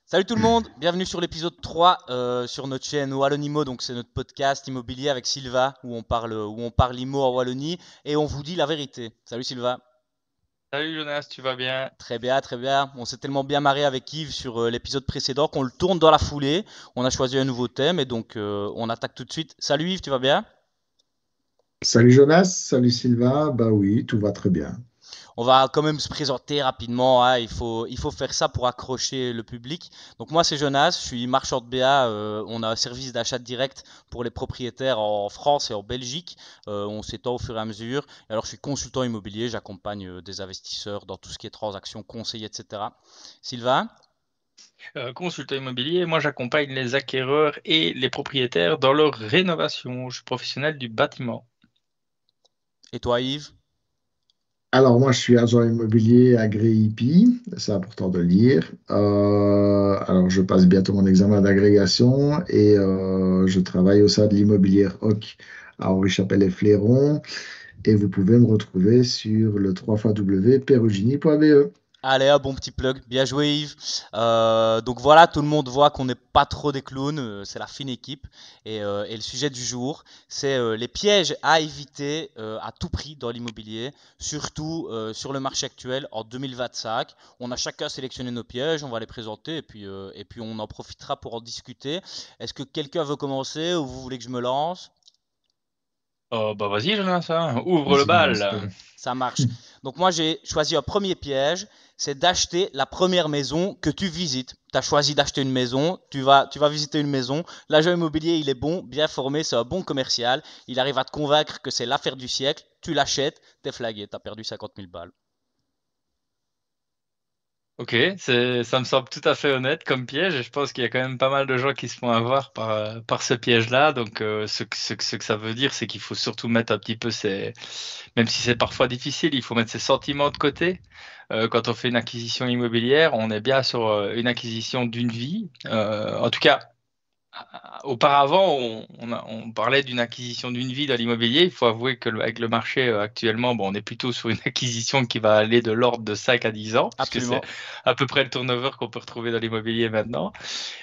Salut tout le monde, bienvenue sur l'épisode 3 sur notre chaîne Wallonimo, donc c'est notre podcast immobilier avec Silva où on parle immo en Wallonie et on vous dit la vérité. Salut Silva. Salut Jonas, tu vas bien? Très bien, très bien. On s'est tellement bien marré avec Yves sur l'épisode précédent qu'on le tourne dans la foulée. On a choisi un nouveau thème et donc on attaque tout de suite. Salut Yves, tu vas bien? Salut Jonas, salut Sylvain. Bah oui, tout va très bien. On va quand même se présenter rapidement, hein. Il faut faire ça pour accrocher le public. Donc moi c'est Jonas, je suis marchand de BA. On a un service d'achat direct pour les propriétaires en France et en Belgique. On s'étend au fur et à mesure. Et alors je suis consultant immobilier, j'accompagne des investisseurs dans tout ce qui est transactions, conseils, etc. Sylvain, Consultant immobilier, moi j'accompagne les acquéreurs et les propriétaires dans leur rénovation. Je suis professionnel du bâtiment. et toi Yves? Alors moi, je suis agent immobilier agréé IPI, c'est important de le dire. Alors je passe bientôt mon examen d'agrégation et je travaille au sein de l'immobilière OC à Henri-Chapelle-et-Fléron et vous pouvez me retrouver sur le www.perugini.be. Allez, un bon petit plug. Bien joué, Yves. Donc voilà, tout le monde voit qu'on n'est pas trop des clowns. C'est la fine équipe. Et le sujet du jour, c'est les pièges à éviter à tout prix dans l'immobilier, surtout sur le marché actuel en 2025. On a chacun sélectionné nos pièges, on va les présenter et puis on en profitera pour en discuter. Est-ce que quelqu'un veut commencer ou vous voulez que je me lance? Oh bah vas-y Jonas, hein, ouvre le Vas-y, bal. lance-toi. Ça marche. Donc moi j'ai choisi un premier piège, c'est d'acheter la première maison que tu visites. Tu as choisi d'acheter une maison, tu vas visiter une maison. L'agent immobilier, il est bon, bien formé, c'est un bon commercial. Il arrive à te convaincre que c'est l'affaire du siècle. Tu l'achètes, t'es flagué, t'as perdu 50 000 balles. Ok, ça me semble tout à fait honnête comme piège et je pense qu'il y a quand même pas mal de gens qui se font avoir par ce piège-là. Donc ce que ça veut dire, c'est qu'il faut surtout mettre un petit peu même si c'est parfois difficile, il faut mettre ses sentiments de côté. Quand on fait une acquisition immobilière, on est bien sur une acquisition d'une vie. En tout cas, auparavant, on parlait d'une acquisition d'une vie dans l'immobilier. Il faut avouer que avec le marché actuellement, bon, on est plutôt sur une acquisition qui va aller de l'ordre de 5 à 10 ans, puisque c'est Absolument. à peu près le turnover qu'on peut retrouver dans l'immobilier maintenant.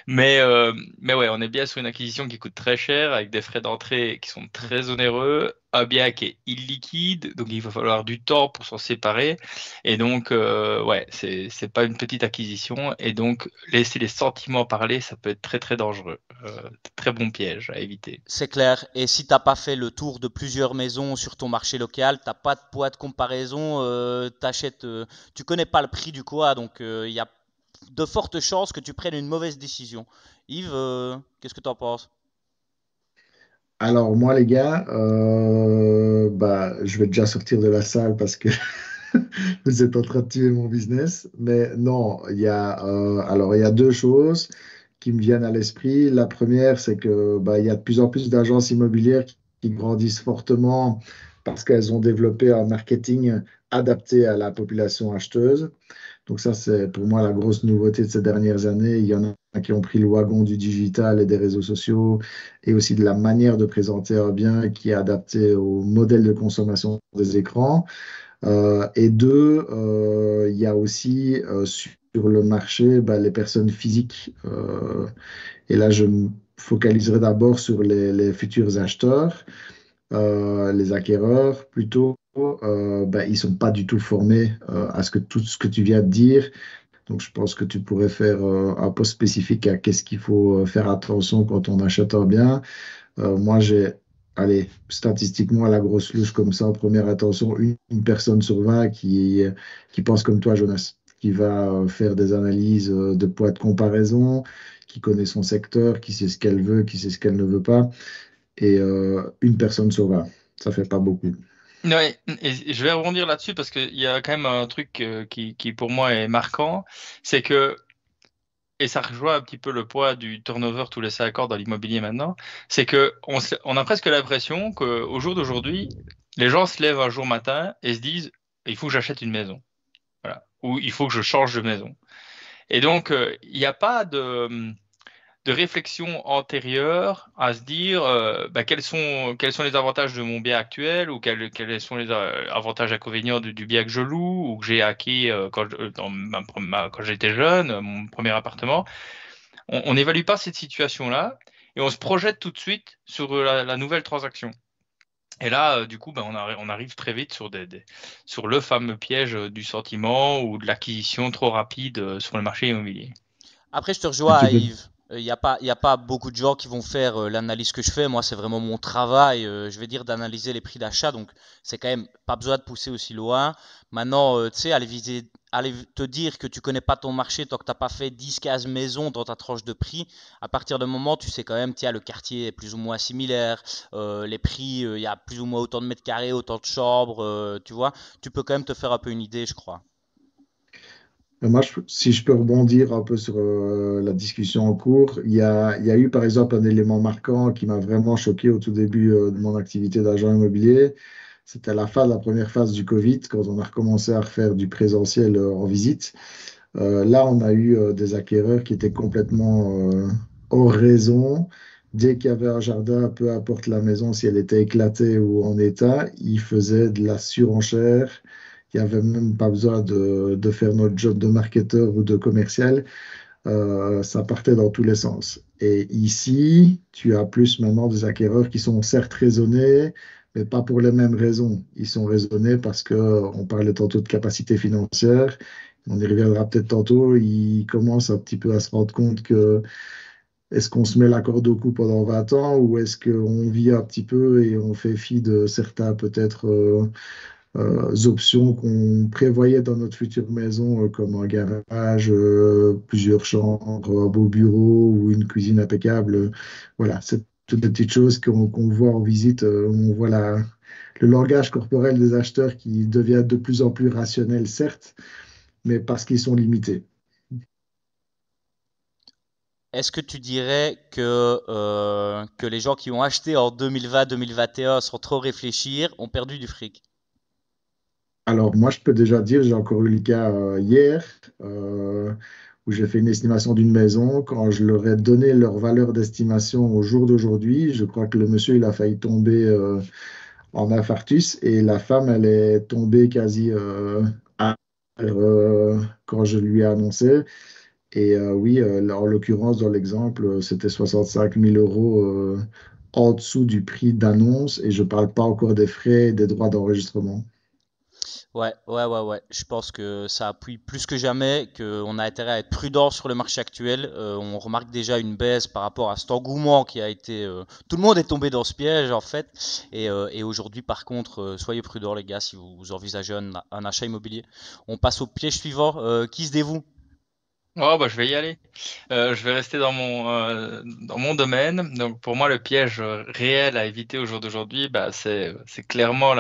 Mais ouais, on est bien sur une acquisition qui coûte très cher, avec des frais d'entrée qui sont très onéreux, un bien qui est illiquide, donc il va falloir du temps pour s'en séparer. Et donc, ouais, c'est pas une petite acquisition. Et donc, laisser les sentiments parler, ça peut être très très dangereux. Très bon piège à éviter. C'est clair. Et si t'as pas fait le tour de plusieurs maisons sur ton marché local, t'as pas de poids de comparaison, tu connais pas le prix du quoi, donc il y a de fortes chances que tu prennes une mauvaise décision. Yves, qu'est-ce que tu en penses? Alors moi les gars, bah, je vais déjà sortir de la salle parce que vous êtes en train de tuer mon business. Mais non, il y a deux choses qui me viennent à l'esprit. La première, c'est que bah, il y a de plus en plus d'agences immobilières qui grandissent fortement parce qu'elles ont développé un marketing adapté à la population acheteuse. Donc ça, c'est pour moi la grosse nouveauté de ces dernières années. Il y en a qui ont pris le wagon du digital et des réseaux sociaux et aussi de la manière de présenter un bien qui est adaptée au modèle de consommation des écrans. Et deux, il y a aussi sur le marché bah, les personnes physiques. Et là, je me focaliserai d'abord sur les futurs acheteurs, les acquéreurs plutôt. Bah, ils ne sont pas du tout formés à tout ce que tu viens de dire. Donc, je pense que tu pourrais faire un post spécifique à qu'est-ce qu'il faut faire attention quand on achète un bien. Moi, allez, statistiquement, la grosse louche comme ça, en première attention, une personne sur 20 qui pense comme toi, Jonas, qui va faire des analyses de poids de comparaison, qui connaît son secteur, qui sait ce qu'elle veut, qui sait ce qu'elle ne veut pas. Et une personne sur 20, ça fait pas beaucoup. Ouais, et je vais rebondir là-dessus parce qu'il y a quand même un truc qui pour moi est marquant, c'est que, et ça rejoint un petit peu le poids du turnover tous les 5 ans dans l'immobilier maintenant, c'est que on a presque l'impression qu'au jour d'aujourd'hui, les gens se lèvent un jour matin et se disent, il faut que j'achète une maison. Voilà. Ou il faut que je change de maison. Et donc, il n'y a pas de, de réflexion antérieure à se dire quels sont les avantages de mon bien actuel ou quels sont les avantages inconvénients du bien que je loue ou que j'ai acquis quand j'étais jeune, mon premier appartement. On n'évalue pas cette situation-là et on se projette tout de suite sur la nouvelle transaction. Et là, du coup, on arrive très vite sur le fameux piège du sentiment ou de l'acquisition trop rapide sur le marché immobilier. Après, je te Et rejoins tu à peux, Yves. Y a pas beaucoup de gens qui vont faire l'analyse que je fais. Moi, c'est vraiment mon travail, je vais dire, d'analyser les prix d'achat. Donc, c'est quand même pas besoin de pousser aussi loin. Maintenant, tu sais, aller te dire que tu connais pas ton marché tant que t'as pas fait 10, 15 maisons dans ta tranche de prix. À partir d'un moment, tu sais quand même, tiens, le quartier est plus ou moins similaire. Les prix, il y a plus ou moins autant de mètres carrés, autant de chambres. Tu vois, tu peux quand même te faire un peu une idée, je crois. moi, si je peux rebondir un peu sur la discussion en cours, il y a eu par exemple un élément marquant qui m'a vraiment choqué au tout début de mon activité d'agent immobilier. C'était la première phase du Covid, quand on a recommencé à refaire du présentiel en visite. Là, on a eu des acquéreurs qui étaient complètement hors raison. Dès qu'il y avait un jardin, peu importe la maison, si elle était éclatée ou en état, ils faisaient de la surenchère. Il n'y avait même pas besoin de faire notre job de marketeur ou de commercial. Ça partait dans tous les sens. Et ici, tu as plus maintenant des acquéreurs qui sont certes raisonnés, mais pas pour les mêmes raisons. Ils sont raisonnés parce que on parlait tantôt de capacité financière. On y reviendra peut-être tantôt. Ils commencent un petit peu à se rendre compte que est-ce qu'on se met la corde au cou pendant 20 ans ou est-ce qu'on vit un petit peu et on fait fi de certains peut-être options qu'on prévoyait dans notre future maison, comme un garage, plusieurs chambres, un beau bureau ou une cuisine impeccable. Voilà, c'est toutes des petites choses qu'on voit en visite. On voit le langage corporel des acheteurs qui devient de plus en plus rationnel, certes, mais parce qu'ils sont limités. Est-ce que tu dirais que les gens qui ont acheté en 2020-2021 sans trop réfléchir ont perdu du fric? Alors, moi, je peux déjà dire, j'ai encore eu le cas hier, où j'ai fait une estimation d'une maison. Quand je leur ai donné leur valeur d'estimation au jour d'aujourd'hui, je crois que le monsieur, il a failli tomber en infarctus et la femme, elle est tombée quasi à terre, quand je lui ai annoncé. Et oui, en l'occurrence, dans l'exemple, c'était 65 000 euros en dessous du prix d'annonce et je ne parle pas encore des frais et des droits d'enregistrement. Ouais. Je pense que ça appuie plus que jamais qu'on a intérêt à être prudent sur le marché actuel. On remarque déjà une baisse par rapport à cet engouement qui a été. Tout le monde est tombé dans ce piège en fait. Et aujourd'hui, par contre, soyez prudents les gars si vous envisagez un achat immobilier. On passe au piège suivant. Qui se dévoue? Oh, je vais y aller. Je vais rester dans mon domaine. Donc, pour moi, le piège réel à éviter au jour d'aujourd'hui, c'est clairement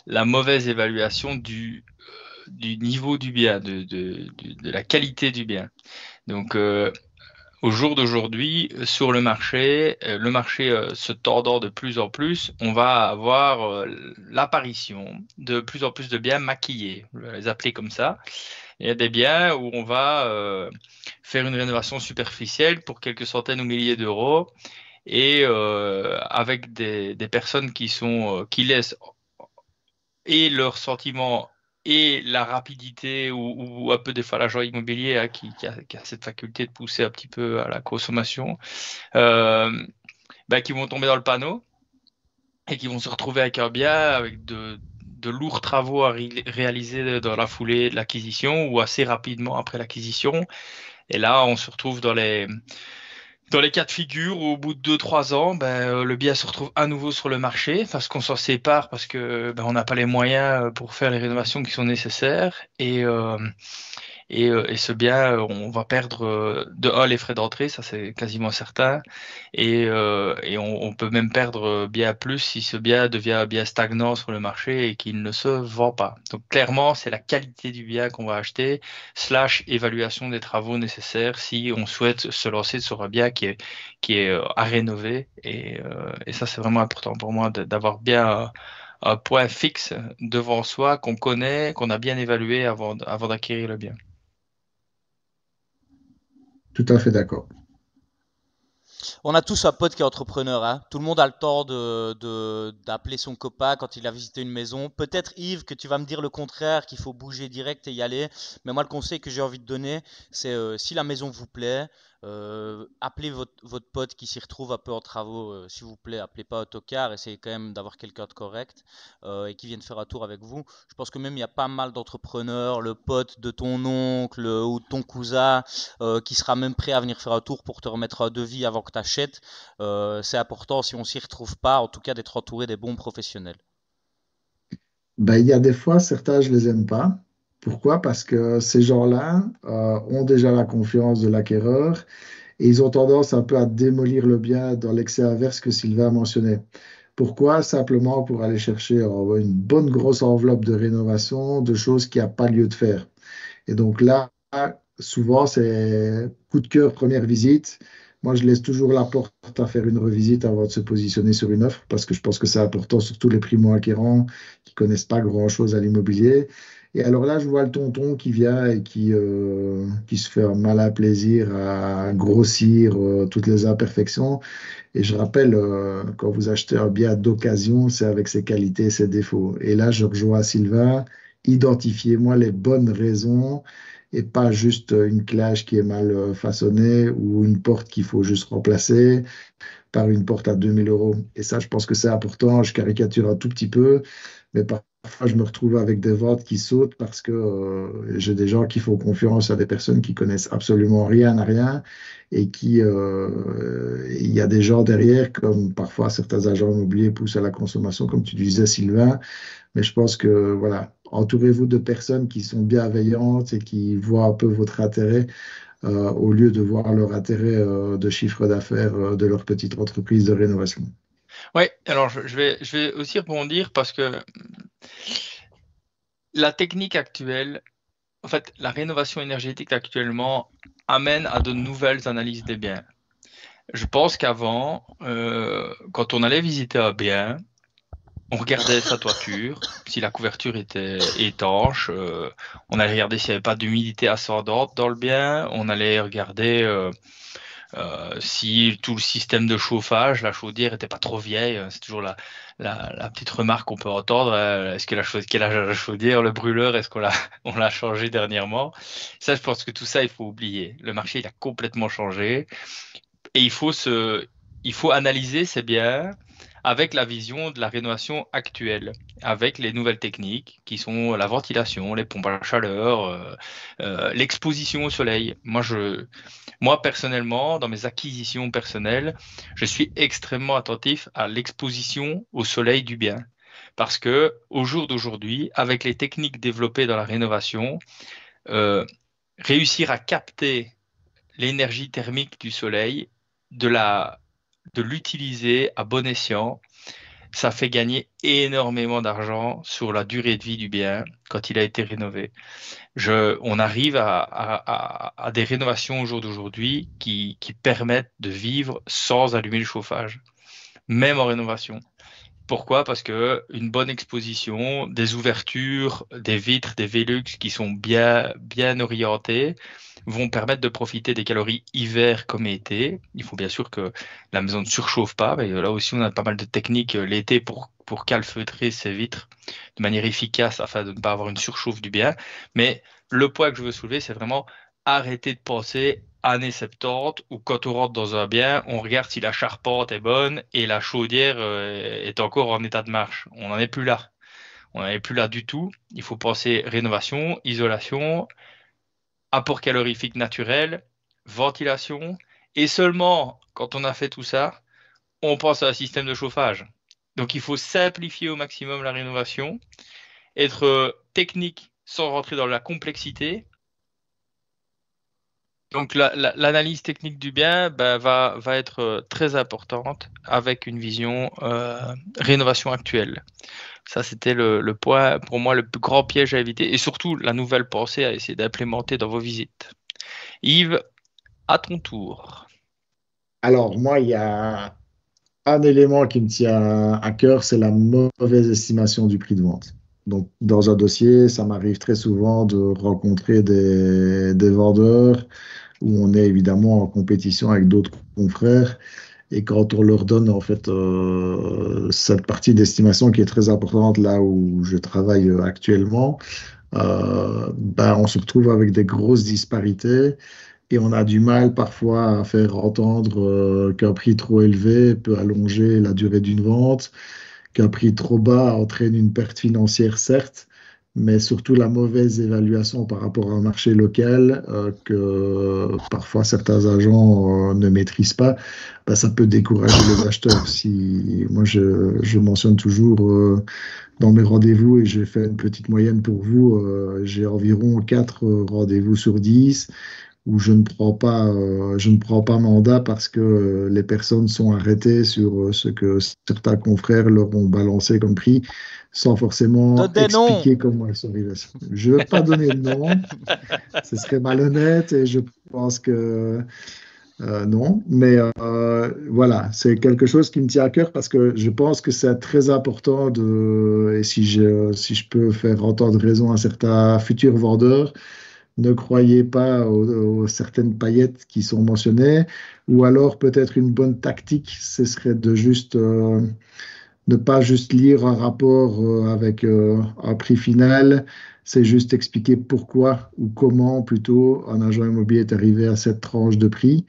la mauvaise évaluation du niveau du bien, de la qualité du bien. Donc, au jour d'aujourd'hui, sur le marché se tordant de plus en plus, on va avoir l'apparition de plus en plus de biens maquillés, je vais les appeler comme ça. Il y a des biens où on va faire une rénovation superficielle pour quelques centaines ou milliers d'euros et avec des personnes qui laissent et leurs sentiments et la rapidité ou un peu des fois l'agent immobilier hein, qui a cette faculté de pousser un petit peu à la consommation, euh, qui vont tomber dans le panneau et qui vont se retrouver avec un bien avec de lourds travaux à réaliser dans la foulée de l'acquisition ou assez rapidement après l'acquisition. Et là, on se retrouve dans les cas de figure où au bout de 2 3 ans, le bien se retrouve à nouveau sur le marché parce qu'on s'en sépare parce que on n'a pas les moyens pour faire les rénovations qui sont nécessaires. Et ce bien, on va perdre de un les frais d'entrée, ça c'est quasiment certain. Et on peut même perdre bien plus si ce bien devient un bien stagnant sur le marché et qu'il ne se vend pas. Donc clairement, c'est la qualité du bien qu'on va acheter, slash évaluation des travaux nécessaires si on souhaite se lancer sur un bien qui est à rénover. Et ça, c'est vraiment important pour moi d'avoir bien un point fixe devant soi qu'on connaît, qu'on a bien évalué avant d'acquérir le bien. Tout à fait d'accord. On a tous un pote qui est entrepreneur, hein. Tout le monde a le temps d'appeler son copain quand il a visité une maison. Peut-être Yves que tu vas me dire le contraire, qu'il faut bouger direct et y aller. Mais moi le conseil que j'ai envie de donner, c'est si la maison vous plaît, appelez votre pote qui s'y retrouve un peu en travaux, s'il vous plaît. Appelez pas autocar, essayez quand même d'avoir quelqu'un de correct et qui vienne faire un tour avec vous. Je pense que même il y a pas mal d'entrepreneurs, le pote de ton oncle ou de ton cousin qui sera même prêt à venir faire un tour pour te remettre un devis avant que tu achètes. C'est important, si on s'y retrouve pas, en tout cas d'être entouré des bons professionnels. Ben, il y a des fois, certains, je les aime pas. Pourquoi? Parce que ces gens-là ont déjà la confiance de l'acquéreur et ils ont tendance un peu à démolir le bien dans l'excès inverse que Sylvain mentionnait. Pourquoi? Simplement pour aller chercher une bonne grosse enveloppe de rénovation, de choses qui a pas lieu de faire. Et donc là, souvent, c'est coup de cœur, première visite. Moi, je laisse toujours la porte à faire une revisite avant de se positionner sur une offre parce que je pense que c'est important, surtout les primo-acquérants qui connaissent pas grand-chose à l'immobilier. Et alors là, je vois le tonton qui vient et qui se fait un malin plaisir à grossir toutes les imperfections. Et je rappelle, quand vous achetez un bien d'occasion, c'est avec ses qualités et ses défauts. Et là, je rejoins Sylvain, identifiez-moi les bonnes raisons et pas juste une cloche qui est mal façonnée ou une porte qu'il faut juste remplacer par une porte à 2 000 euros. Et ça, je pense que c'est important. Je caricature un tout petit peu, mais parfois, je me retrouve avec des ventes qui sautent parce que j'ai des gens qui font confiance à des personnes qui connaissent absolument rien à rien et il y a des gens derrière, comme parfois certains agents immobiliers poussent à la consommation, comme tu disais, Sylvain. Mais je pense que, voilà, entourez-vous de personnes qui sont bienveillantes et qui voient un peu votre intérêt au lieu de voir leur intérêt de chiffre d'affaires de leur petite entreprise de rénovation. Oui, alors je vais aussi rebondir parce que la technique actuelle, en fait, la rénovation énergétique actuellement amène à de nouvelles analyses des biens. Je pense qu'avant, quand on allait visiter un bien, on regardait sa toiture, si la couverture était étanche, on allait regarder s'il n'y avait pas d'humidité ascendante dans le bien, on allait regarder si tout le système de chauffage, la chaudière n'était pas trop vieille. C'est toujours la petite remarque qu'on peut entendre. Est-ce que quel âge a la chaudière, le brûleur, est-ce on l'a changé dernièrement? Ça, je pense que tout ça, il faut oublier. Le marché, il a complètement changé et il faut analyser ces biens avec la vision de la rénovation actuelle, avec les nouvelles techniques qui sont la ventilation, les pompes à chaleur, l'exposition au soleil. Moi, personnellement, dans mes acquisitions personnelles, je suis extrêmement attentif à l'exposition au soleil du bien. Parce que au jour d'aujourd'hui, avec les techniques développées dans la rénovation, euh, réussir à capter l'énergie thermique du soleil, de l'utiliser à bon escient, ça fait gagner énormément d'argent sur la durée de vie du bien quand il a été rénové. On arrive à des rénovations au jour d'aujourd'hui qui permettent de vivre sans allumer le chauffage, même en rénovation. Pourquoi? Parce que une bonne exposition, des ouvertures, des vitres, des Velux qui sont bien orientées vont permettre de profiter des calories hiver comme été. Il faut bien sûr que la maison ne surchauffe pas, mais là aussi on a pas mal de techniques l'été pour calfeutrer ces vitres de manière efficace afin de ne pas avoir une surchauffe du bien. Mais le point que je veux soulever, c'est vraiment arrêter de penser années 70 où quand on rentre dans un bien, on regarde si la charpente est bonne et la chaudière est encore en état de marche. On n'en est plus là. On n'en est plus là du tout. Il faut penser rénovation, isolation, apport calorifique naturel, ventilation. Et seulement quand on a fait tout ça, on pense à un système de chauffage. Donc il faut simplifier au maximum la rénovation, être technique sans rentrer dans la complexité. Donc l'analyse technique du bien va être très importante avec une vision rénovation actuelle. Ça, c'était le point, pour moi, le plus grand piège à éviter et surtout la nouvelle pensée à essayer d'implémenter dans vos visites. Yves, à ton tour. Alors, moi, il y a un élément qui me tient à cœur, c'est la mauvaise estimation du prix de vente. Donc, dans un dossier, ça m'arrive très souvent de rencontrer des vendeurs où on est évidemment en compétition avec d'autres confrères Et quand on leur donne en fait cette partie d'estimation qui est très importante là où je travaille actuellement, ben, on se retrouve avec des grosses disparités et on a du mal parfois à faire entendre qu'un prix trop élevé peut allonger la durée d'une vente, qu'un prix trop bas entraîne une perte financière, certes, mais surtout la mauvaise évaluation par rapport à un marché local que parfois certains agents ne maîtrisent pas, ben, ça peut décourager les acheteurs. Si, moi, je mentionne toujours dans mes rendez-vous, et j'ai fait une petite moyenne pour vous, j'ai environ 4 rendez-vous sur 10 où je ne prends pas mandat parce que les personnes sont arrêtées sur ce que certains confrères leur ont balancé comme prix sans forcément Donne des noms. expliquer comment elles sont arrivées. Je ne veux pas donner de nom, ce serait malhonnête et je pense que non, mais voilà, c'est quelque chose qui me tient à cœur parce que je pense que c'est très important et si je peux faire entendre raison à certains futurs vendeurs, ne croyez pas aux certaines paillettes qui sont mentionnées, ou alors peut-être une bonne tactique, ce serait de juste ne pas juste lire un rapport avec un prix final, c'est juste expliquer pourquoi ou comment plutôt un agent immobilier est arrivé à cette tranche de prix,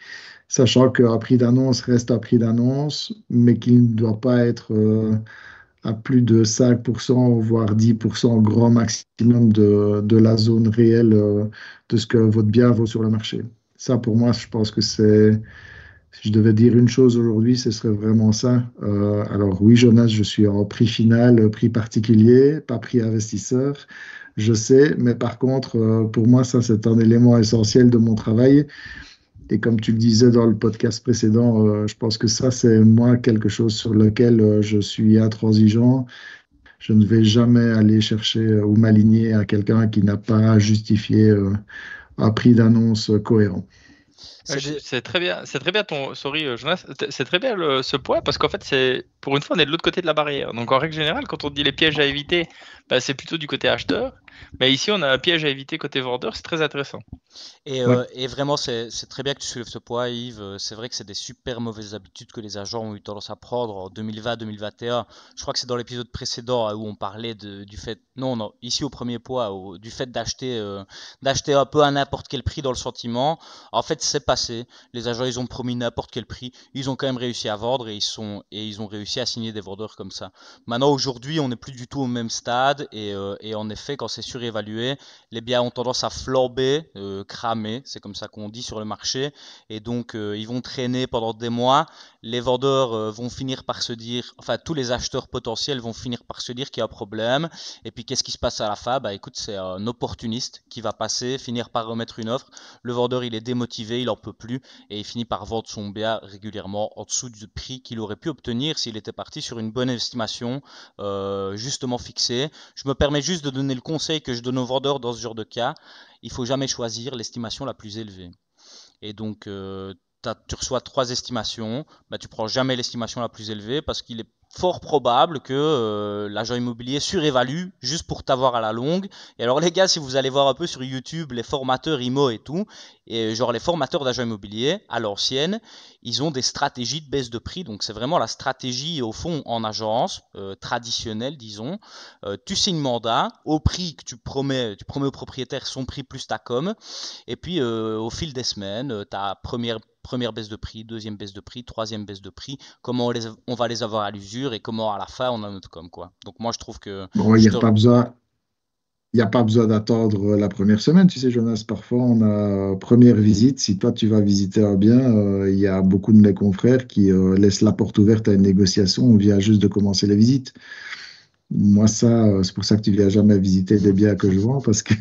sachant qu'un prix d'annonce reste un prix d'annonce, mais qu'il ne doit pas être à plus de 5%, voire 10% grand maximum de la zone réelle de ce que votre bien vaut sur le marché. Ça, pour moi, je pense que si je devais dire une chose aujourd'hui, ce serait vraiment ça. Alors oui, Jonas, je suis en prix final, prix particulier, pas prix investisseur. Je sais, mais par contre, pour moi, ça, c'est un élément essentiel de mon travail. Et comme tu le disais dans le podcast précédent, je pense que ça, c'est moi quelque chose sur lequel je suis intransigeant. Je ne vais jamais aller chercher ou m'aligner à quelqu'un qui n'a pas justifié un prix d'annonce cohérent. C'est très bien sorry Jonas, c'est très bien ce point parce qu'en fait c'est pour une fois on est de l'autre côté de la barrière. Donc en règle générale quand on dit les pièges à éviter, bah, c'est plutôt du côté acheteur, mais ici on a un piège à éviter côté vendeur, c'est très intéressant. Ouais. Et vraiment, c'est très bien que tu soulèves ce point, Yves. C'est vrai que c'est des super mauvaises habitudes que les agents ont eu tendance à prendre en 2020-2021. Je crois que c'est dans l'épisode précédent où on parlait du fait, non, non, ici au premier point, du fait d'acheter un peu à n'importe quel prix dans le sentiment. En fait, c'est passé. Les agents, ils ont promis n'importe quel prix. Ils ont quand même réussi à vendre et ils ont réussi à signer des vendeurs comme ça. Maintenant, aujourd'hui, on n'est plus du tout au même stade et en effet, quand c'est surévalué, les biens ont tendance à flamber, cramer, c'est comme ça qu'on dit sur le marché, et donc ils vont traîner pendant des mois. Les vendeurs vont finir par se dire, enfin tous les acheteurs potentiels vont finir par se dire qu'il y a un problème, et puis qu'est-ce qui se passe à la fin? Bah écoute, c'est un opportuniste qui va passer, finir par remettre une offre. Le vendeur il est démotivé, il en peut plus, et il finit par vendre son bien régulièrement en dessous du prix qu'il aurait pu obtenir s'il était parti sur une bonne estimation justement fixée. Je me permets juste de donner le conseil que je donne aux vendeurs dans ce genre de cas. Il faut jamais choisir l'estimation la plus élevée. Et donc, tu reçois trois estimations, bah, tu prends jamais l'estimation la plus élevée parce qu'il est fort probable que l'agent immobilier surévalue juste pour t'avoir à la longue. Et alors les gars, si vous allez voir un peu sur YouTube les formateurs IMO et tout, et genre les formateurs d'agents immobiliers à l'ancienne, ils ont des stratégies de baisse de prix. Donc c'est vraiment la stratégie au fond en agence traditionnelle, disons. Tu signes mandat au prix que tu promets au propriétaire son prix plus ta com. Et puis au fil des semaines, ta première baisse de prix, deuxième baisse de prix, troisième baisse de prix, comment on va les avoir à l'usure et comment à la fin on a notre com, quoi. Donc moi je trouve que Bon, je te... il n'y a pas besoin d'attendre la première semaine, tu sais, Jonas. Parfois, on a première visite. Si toi, tu vas visiter un bien, il y a beaucoup de mes confrères qui laissent la porte ouverte à une négociation. On vient juste de commencer les visites. Moi, ça, c'est pour ça que tu viens jamais visiter des biens que je vends parce qu'il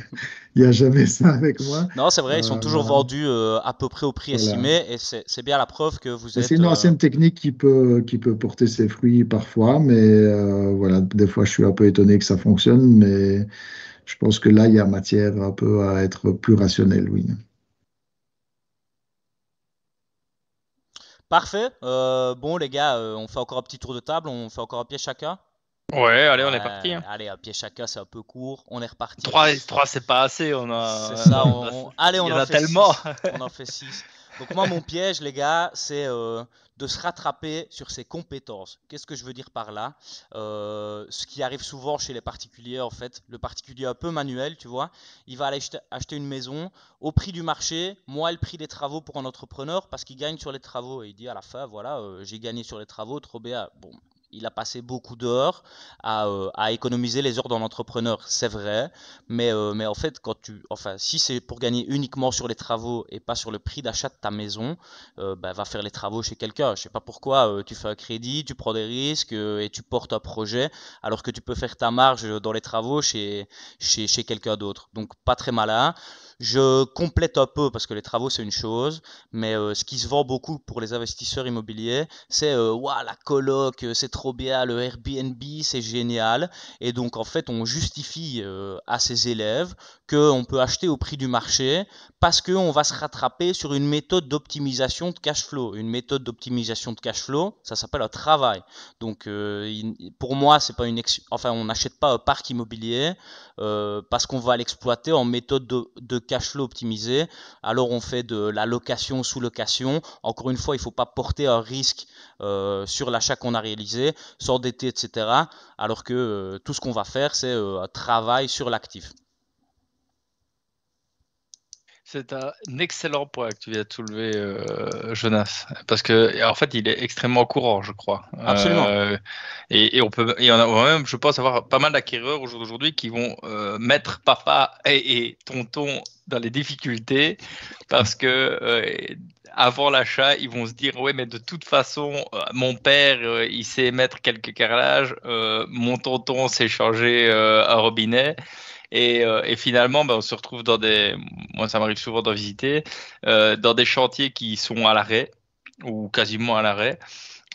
n'y a jamais ça avec moi. Non, c'est vrai, ils sont toujours Euh, vendus à peu près au prix voilà. estimé et c'est bien la preuve que vous Mais c'est êtes... une ancienne technique qui peut porter ses fruits parfois, mais voilà, des fois, je suis un peu étonné que ça fonctionne, mais je pense que là, il y a matière un peu à être plus rationnel, oui. Parfait. Bon les gars, on fait encore un petit tour de table, on fait encore un pied chacun. Ouais, allez, on est parti, Ouais, hein. allez, un pied chacun, c'est un peu court. On est reparti. 3 c'est pas assez, C'est ça. Allez, il on y en en a fait tellement. 6. On en fait 6. Donc moi, mon piège, les gars, c'est de se rattraper sur ses compétences. Qu'est-ce que je veux dire par là? Ce qui arrive souvent chez les particuliers, en fait, le particulier un peu manuel, tu vois, il va aller acheter une maison au prix du marché, moins le prix des travaux pour un entrepreneur, parce qu'il gagne sur les travaux. Et il dit à la fin, voilà, j'ai gagné sur les travaux, trop bien. Bon, il a passé beaucoup d'heures à économiser les heures d'un entrepreneur, c'est vrai, mais en fait, enfin, si c'est pour gagner uniquement sur les travaux et pas sur le prix d'achat de ta maison, bah, va faire les travaux chez quelqu'un. Je sais pas pourquoi tu fais un crédit, tu prends des risques et tu portes un projet, alors que tu peux faire ta marge dans les travaux chez quelqu'un d'autre. Donc pas très malin. Je complète un peu parce que les travaux c'est une chose, mais ce qui se vend beaucoup pour les investisseurs immobiliers, c'est Ouah, la coloc, c'est trop bien, le Airbnb, c'est génial. Et donc en fait, on justifie à ses élèves qu'on peut acheter au prix du marché parce qu'on va se rattraper sur une méthode d'optimisation de cash flow. Une méthode d'optimisation de cash flow, ça s'appelle un travail. Donc pour moi, c'est pas enfin, on n'achète pas un parc immobilier parce qu'on va l'exploiter en méthode de cash flow optimisé. Alors on fait de la location sous location. Encore une fois, il ne faut pas porter un risque sur l'achat qu'on a réalisé, s'endetter, etc. Alors que tout ce qu'on va faire, c'est un travail sur l'actif. C'est un excellent point que tu viens de soulever, Jonas, parce que en fait, il est extrêmement courant, je crois. Absolument. Et on a même, je pense, avoir pas mal d'acquéreurs aujourd'hui qui vont mettre papa et tonton dans les difficultés parce que avant l'achat, ils vont se dire ouais, mais de toute façon, mon père, il sait mettre quelques carrelages, mon tonton sait changer un robinet. Et finalement, ben, on se retrouve moi ça m'arrive souvent d'en visiter, dans des chantiers qui sont à l'arrêt, ou quasiment à l'arrêt,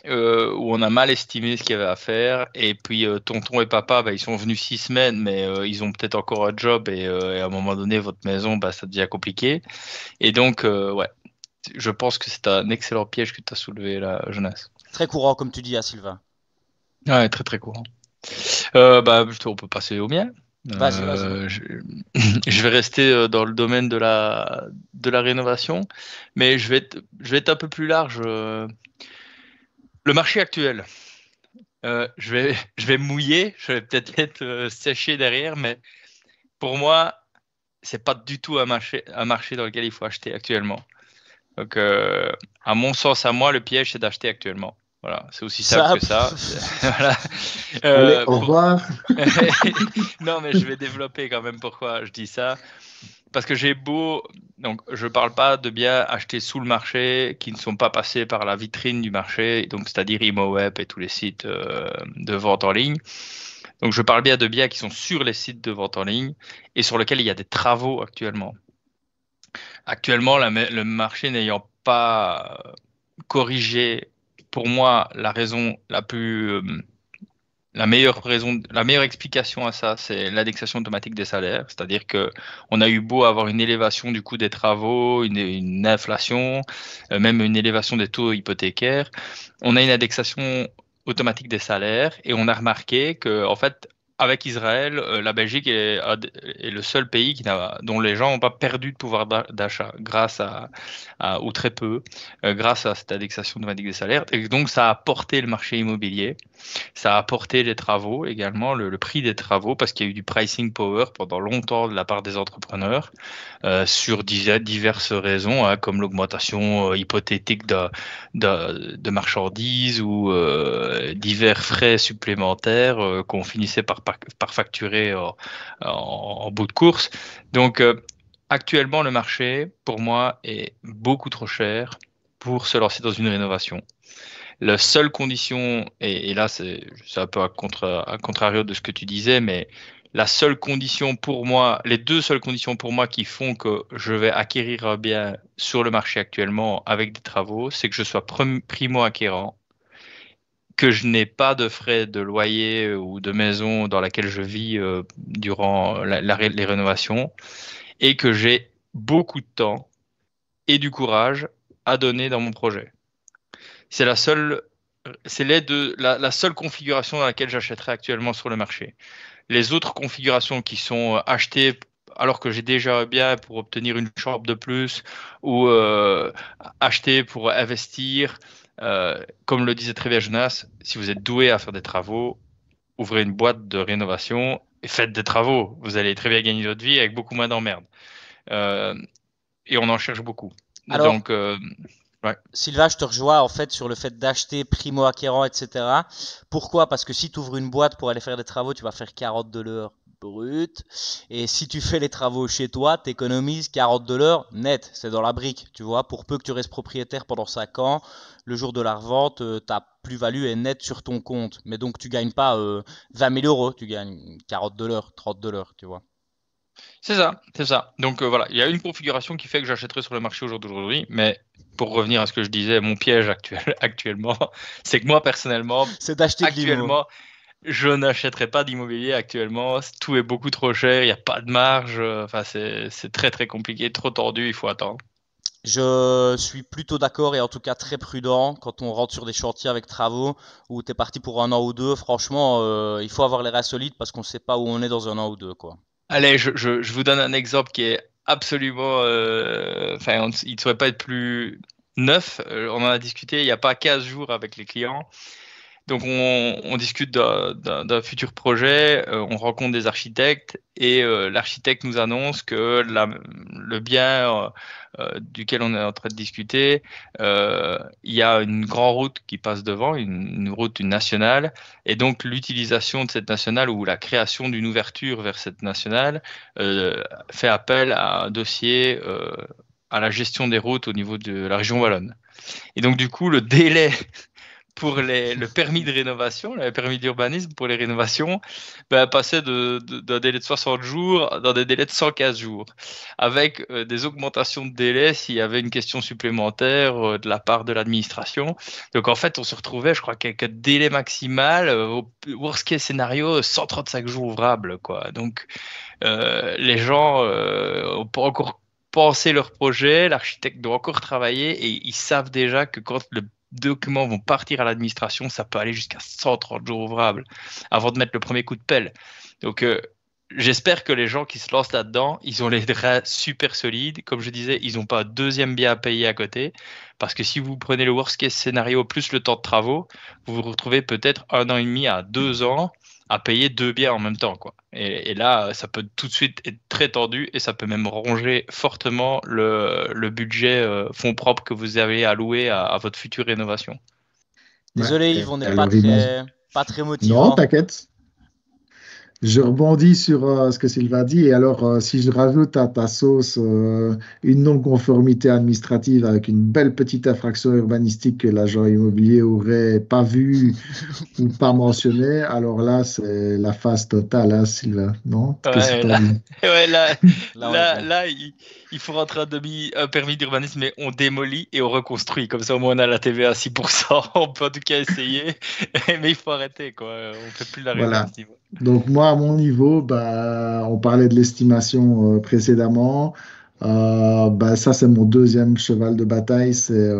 où on a mal estimé ce qu'il y avait à faire. Et puis tonton et papa, ben, ils sont venus 6 semaines, mais ils ont peut-être encore un job, et à un moment donné, votre maison, ben, ça devient compliqué. Et donc, ouais, je pense que c'est un excellent piège que tu as soulevé là, Jonas. Très courant, comme tu dis, à Sylvain. Ouais, très très courant. Bah, on peut passer au mien. Vas-y, vas-y. Je vais rester dans le domaine de la rénovation, mais je vais être un peu plus large. Le marché actuel, je vais mouiller, je vais peut-être être séché derrière, mais pour moi, c'est pas du tout un marché dans lequel il faut acheter actuellement. Donc, à mon sens, à moi, le piège, c'est d'acheter actuellement. Voilà, c'est aussi simple Ça, que ça. Voilà. Allez, au Pour- revoir. Non, mais je vais développer quand même pourquoi je dis ça. Parce que donc je parle pas de biens achetés sous le marché qui ne sont pas passés par la vitrine du marché, donc c'est-à-dire ImoWeb et tous les sites de vente en ligne. Donc je parle bien de biens qui sont sur les sites de vente en ligne et sur lesquels il y a des travaux actuellement. Actuellement, le marché n'ayant pas corrigé, pour moi, la meilleure explication à ça, c'est l'indexation automatique des salaires. C'est-à-dire que on a eu beau avoir une élévation du coût des travaux, une inflation, même une élévation des taux hypothécaires. On a une indexation automatique des salaires et on a remarqué que, en fait, avec Israël, la Belgique est le seul pays dont les gens n'ont pas perdu de pouvoir d'achat grâce ou très peu, grâce à cette indexation automatique des salaires. Et donc, ça a porté le marché immobilier. Ça a apporté les travaux également, le prix des travaux, parce qu'il y a eu du pricing power pendant longtemps de la part des entrepreneurs sur diverses raisons, hein, comme l'augmentation hypothétique de marchandises ou divers frais supplémentaires qu'on finissait par facturer en bout de course. Donc, actuellement, le marché, pour moi, est beaucoup trop cher pour se lancer dans une rénovation. La seule condition, et là c'est un peu à contrario de ce que tu disais, mais la seule condition pour moi, les deux seules conditions pour moi qui font que je vais acquérir un bien sur le marché actuellement avec des travaux, c'est que je sois primo-acquérant, que je n'ai pas de frais de loyer ou de maison dans laquelle je vis durant les rénovations, et que j'ai beaucoup de temps et du courage à donner dans mon projet. C'est la seule configuration dans laquelle j'achèterais actuellement sur le marché. Les autres configurations qui sont achetées alors que j'ai déjà un bien pour obtenir une chambre de plus ou acheter pour investir. Comme le disait très bien Jonas, si vous êtes doué à faire des travaux, ouvrez une boîte de rénovation et faites des travaux. Vous allez très bien gagner votre vie avec beaucoup moins d'emmerdes. Euh, et on en cherche beaucoup. Alors, Donc, ouais. Sylvain, je te rejoins en fait sur le fait d'acheter primo-acquérant, etc. Pourquoi? Parce que si tu ouvres une boîte pour aller faire des travaux, tu vas faire 40 de l'heure brut. Et si tu fais les travaux chez toi, tu économises 40 de l'heure net. C'est dans la brique, tu vois. Pour peu que tu restes propriétaire pendant 5 ans, le jour de la revente, ta plus-value est nette sur ton compte. Mais donc, tu gagnes pas 20 000 euros, tu gagnes 40 de l'heure, 30 de l'heure, tu vois. C'est ça, c'est ça. Donc voilà, il y a une configuration qui fait que j'achèterai sur le marché au jour d'aujourd'hui, mais pour revenir à ce que je disais, mon piège actuellement, c'est que moi personnellement, C'est d'acheter de l'IMO. actuellement, je n'achèterai pas d'immobilier actuellement. Tout est beaucoup trop cher, il n'y a pas de marge, enfin c'est très très compliqué, trop tordu, il faut attendre. Je suis plutôt d'accord et en tout cas très prudent quand on rentre sur des chantiers avec travaux où tu es parti pour un an ou deux. Franchement, il faut avoir les reins solides parce qu'on ne sait pas où on est dans un an ou deux, quoi. Allez, je vous donne un exemple qui est absolument, enfin, il ne saurait pas être plus neuf. On en a discuté il n'y a pas 15 jours avec les clients. Donc on discute d'un futur projet, on rencontre des architectes et l'architecte nous annonce que le bien duquel on est en train de discuter, il y a une grande route qui passe devant, une route, une nationale, et donc l'utilisation de cette nationale ou la création d'une ouverture vers cette nationale fait appel à un dossier à la gestion des routes au niveau de la région wallonne. Et donc du coup, le délai pour le permis de rénovation, le permis d'urbanisme pour les rénovations, ben, passait d'un délai de 60 jours dans des délais de 115 jours, avec des augmentations de délai s'il y avait une question supplémentaire de la part de l'administration. Donc en fait, on se retrouvait, je crois, qu'avec un délai maximal, au worst case scénario, 135 jours ouvrables, quoi. Donc les gens ont pas encore pensé leur projet, l'architecte doit encore travailler et ils savent déjà que quand le documents vont partir à l'administration, ça peut aller jusqu'à 130 jours ouvrables avant de mettre le premier coup de pelle. Donc, j'espère que les gens qui se lancent là-dedans, ils ont les draps super solides. Comme je disais, ils n'ont pas un deuxième bien à payer à côté. Parce que si vous prenez le worst case scénario plus le temps de travaux, vous vous retrouvez peut-être 1 an et demi à 2 ans à payer deux biens en même temps, quoi. Et là, ça peut tout de suite être très tendu et ça peut même ronger fortement le budget fonds propres que vous avez alloué à votre future rénovation. Ouais. Désolé Et Yves, on n'est alors, imagine. pas très Non, motivant. t'inquiète. Je rebondis sur ce que Sylvain dit. Et alors, si je rajoute à ta sauce une non-conformité administrative avec une belle petite infraction urbanistique que l'agent immobilier aurait pas vue ou pas mentionnée, alors là, c'est la phase totale, hein, Sylvain. Non? Qu'est-ce que Ouais, t'en là, dis? ouais, Là, on est bon. il faut rentrer un permis d'urbanisme, mais on démolit et on reconstruit. Comme ça, au moins, on a la TVA à 6%. On peut en tout cas essayer, mais il faut arrêter, quoi. On fait plus la réno à Voilà. ce niveau. Donc moi, à mon niveau, bah, on parlait de l'estimation précédemment. Bah, ça, c'est mon deuxième cheval de bataille, c'est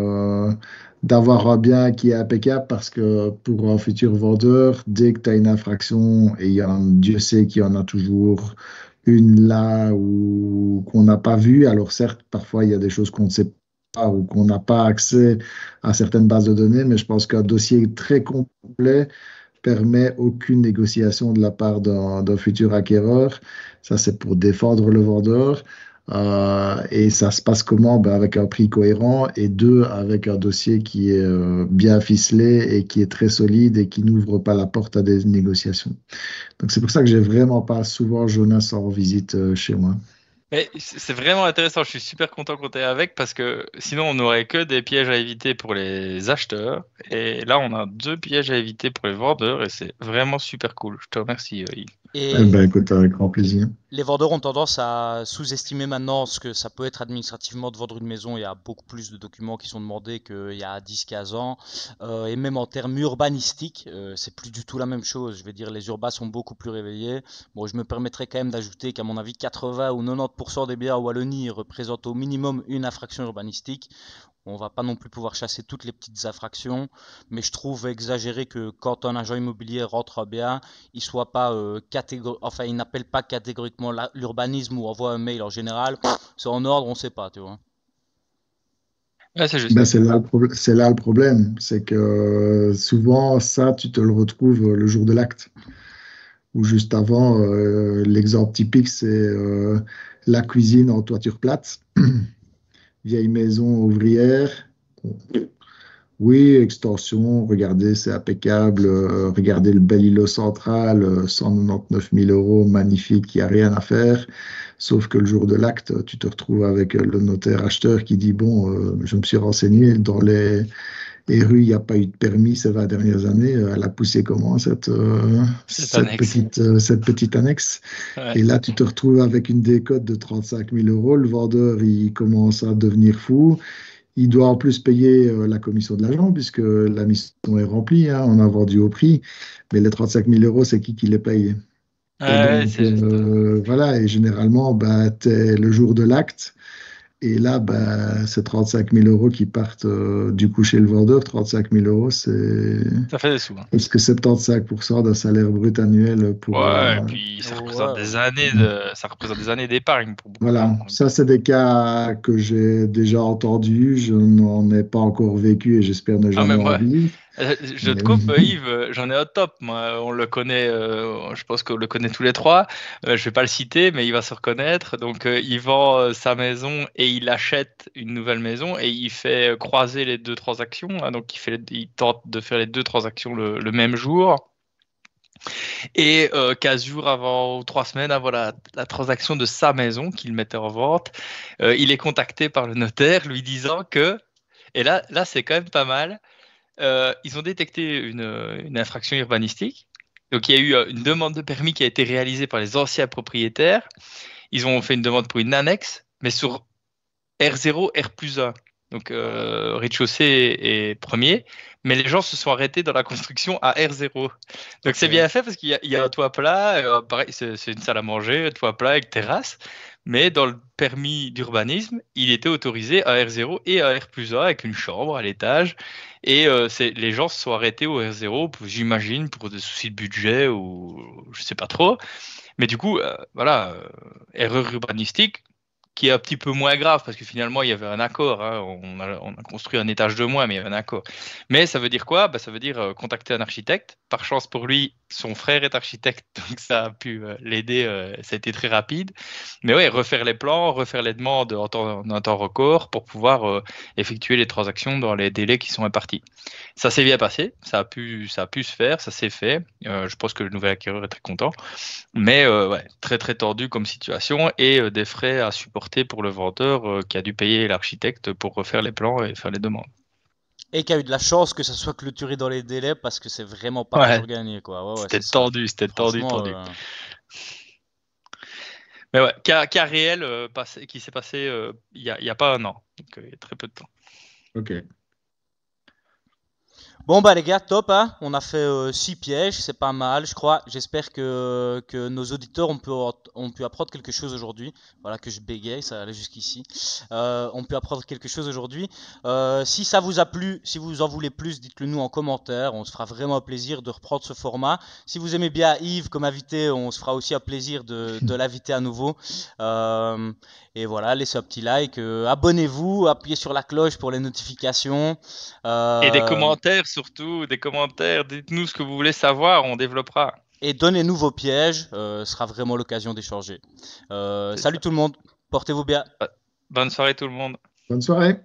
d'avoir un bien qui est impeccable parce que pour un futur vendeur, dès que tu as une infraction, et Dieu sait qu'il y en a toujours une là ou qu'on n'a pas vue. Alors certes, parfois, il y a des choses qu'on ne sait pas ou qu'on n'a pas accès à certaines bases de données, mais je pense qu'un dossier très complet permet aucune négociation de la part d'un futur acquéreur. Ça, c'est pour défendre le vendeur. Et ça se passe comment? Ben, avec un prix cohérent et deux, avec un dossier qui est bien ficelé et qui est très solide et qui n'ouvre pas la porte à des négociations. Donc, c'est pour ça que j'ai vraiment pas souvent Jonas en visite chez moi. Mais c'est vraiment intéressant. Je suis super content qu'on t'ait avec parce que sinon, on n'aurait que des pièges à éviter pour les acheteurs. Et là, on a deux pièges à éviter pour les vendeurs et c'est vraiment super cool. Je te remercie, Yves. Eh Et ben, écoute, avec grand plaisir. les vendeurs ont tendance à sous-estimer maintenant ce que ça peut être administrativement de vendre une maison. Il y a beaucoup plus de documents qui sont demandés qu'il y a 10-15 ans. Et même en termes urbanistiques, c'est plus du tout la même chose. Je vais dire, les urbas sont beaucoup plus réveillés. Bon, je me permettrai quand même d'ajouter qu'à mon avis, 80 ou 90% des biens en Wallonie représentent au minimum une infraction urbanistique. On va pas non plus pouvoir chasser toutes les petites infractions, mais je trouve exagéré que quand un agent immobilier rentre bien, il soit pas enfin, il n'appelle pas catégoriquement l'urbanisme ou envoie un mail en général. C'est en ordre, on sait pas, tu vois. Ouais, c'est juste. Ben, c'est là le problème, c'est que souvent ça, tu te le retrouves le jour de l'acte ou juste avant. L'exemple typique, c'est la cuisine en toiture plate, vieille maison ouvrière. Oui, extension, regardez, c'est impeccable. Regardez le bel îlot central, 199 000 euros, magnifique, il n'y a rien à faire. Sauf que le jour de l'acte, tu te retrouves avec le notaire acheteur qui dit, bon, je me suis renseigné, dans les rues, il n'y a pas eu de permis ces 20 dernières années. Elle a poussé comment, Cette annexe. cette petite annexe? Ouais. Et là, tu te retrouves avec une décote de 35 000 euros. Le vendeur, il commence à devenir fou. Il doit en plus payer la commission de l'agent puisque la mission est remplie, hein, on a vendu au prix. Mais les 35 000 euros, c'est qui les paye? Et Ouais, donc, c'est juste. voilà, et généralement, bah, tu es le jour de l'acte. Et là, bah, c'est 35 000 euros qui partent du coup chez le vendeur. 35 000 euros, c'est Ça fait des sous, hein. presque 75% d'un salaire brut annuel pour. Ouais, et puis ça représente Ouais, des années d'épargne pour beaucoup de Voilà, gens. ça, c'est des cas que j'ai déjà entendus. Je n'en ai pas encore vécu et j'espère ne Ah, mais jamais en moi, vivre. je Mais te coupe, Yves, j'en ai un top. Moi, on le connaît, je pense qu'on le connaît tous les trois. Je vais pas le citer, mais il va se reconnaître. Donc, il vend sa maison et il achète une nouvelle maison et il fait croiser les deux transactions, hein. Donc, il tente de faire les deux transactions le même jour. Et 15 jours avant ou 3 semaines avant la transaction de sa maison qu'il mettait en vente, il est contacté par le notaire lui disant que, et là c'est quand même pas mal, ils ont détecté une infraction urbanistique. Donc il y a eu une demande de permis qui a été réalisée par les anciens propriétaires. Ils ont fait une demande pour une annexe, mais sur R0, R+1. Donc rez-de-chaussée et premier. Mais les gens se sont arrêtés dans la construction à R0. Donc c'est ok. bien fait parce qu'il y a un toit plat, pareil, c'est une salle à manger, un toit plat avec terrasse. Mais dans le permis d'urbanisme, il était autorisé à R0 et à R+1 avec une chambre à l'étage. Et les gens se sont arrêtés au R0, j'imagine, pour des soucis de budget ou je sais pas trop. Mais du coup, voilà, erreur urbanistique qui est un petit peu moins grave parce que finalement il y avait un accord, hein. On a construit un étage de moins, mais il y avait un accord. Mais ça veut dire quoi? Bah, ça veut dire contacter un architecte. Par chance pour lui, son frère est architecte, donc ça a pu l'aider. Ça a été très rapide. Mais ouais, refaire les plans, refaire les demandes en un temps record pour pouvoir effectuer les transactions dans les délais qui sont impartis. Ça s'est bien passé, ça a pu se faire, ça s'est fait. Je pense que le nouvel acquéreur est très content. Mais ouais, très très tendu comme situation et des frais à supporter pour le vendeur qui a dû payer l'architecte pour refaire les plans et faire les demandes. Et qui a eu de la chance que ça soit clôturé dans les délais parce que c'est vraiment pas Ouais, toujours gagné, quoi. Ouais, ouais, c'était c'est ça. tendu, c'était tendu, Franchement, tendu. Mais ouais, cas réel qui s'est passé il y a pas un an, donc il y a très peu de temps. Ok. bon bah les gars, top, hein. On a fait 6 pièges, c'est pas mal, je crois. J'espère que nos auditeurs ont pu apprendre quelque chose aujourd'hui. Voilà que je bégaye, ça allait jusqu'ici. On peut apprendre quelque chose aujourd'hui. Si ça vous a plu, si vous en voulez plus, dites-le nous en commentaire. On se fera vraiment un plaisir de reprendre ce format. Si vous aimez bien Yves comme invité, on se fera aussi un plaisir de l'inviter à nouveau. Et voilà, laissez un petit like, abonnez-vous, appuyez sur la cloche pour les notifications. Et des Euh, commentaires surtout, des commentaires, dites-nous ce que vous voulez savoir, on développera. et donnez-nous vos pièges, ce sera vraiment l'occasion d'échanger. C'est Salut ça. tout le monde, portez-vous bien. Bonne soirée tout le monde. Bonne soirée.